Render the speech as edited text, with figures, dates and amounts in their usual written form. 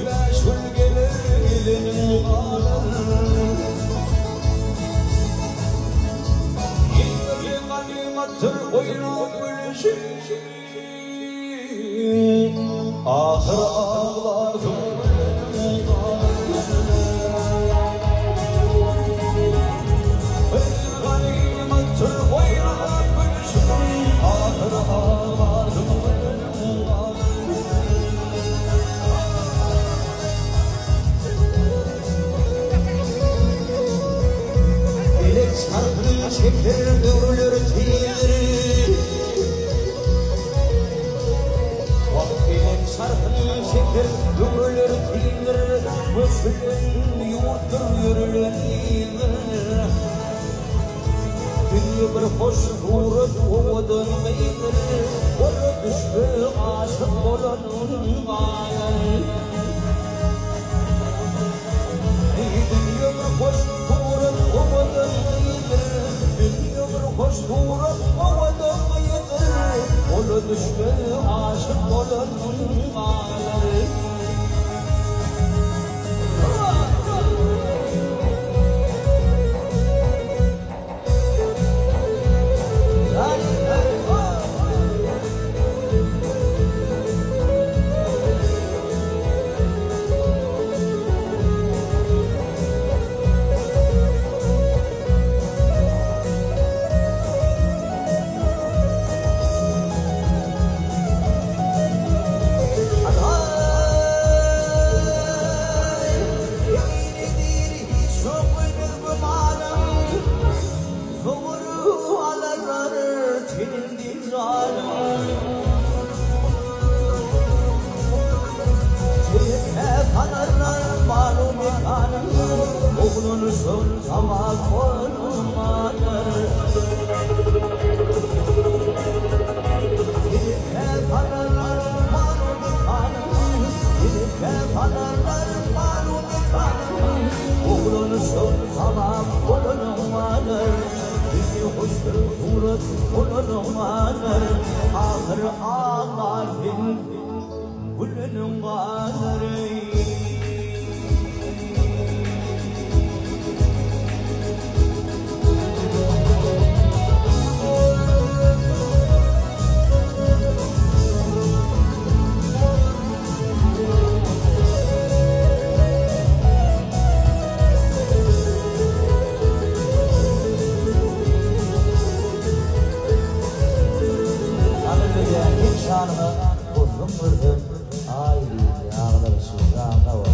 güleş gülgeli gelinin ağlarım. Yine ganimettir oynan gülüşü, ahır ağladım. Şeker dövülür tilir, vaktimin sarkın şeker dövülür tilir, Müslüm yurttur yürülür tilir. Dünya bir hoş vurup kovadın meydir, Onu düşkü aşık olanın ağır. Dünya bir hoş vurup kovadın meydir, hoş vurup kovadın yedir, Onu düşkü aşık olanın ağları. Oğlunu sortama konmadır, Gidip hanarlar malum kanım, Gidip hanarlar malum kanım, Oğlunu sortama konmadır, Bizi hoştur surat konmadır, Ahır ağabeyim gülünün kanarı. Şanımı bozum vurdum, ay ağlar şu ağlar.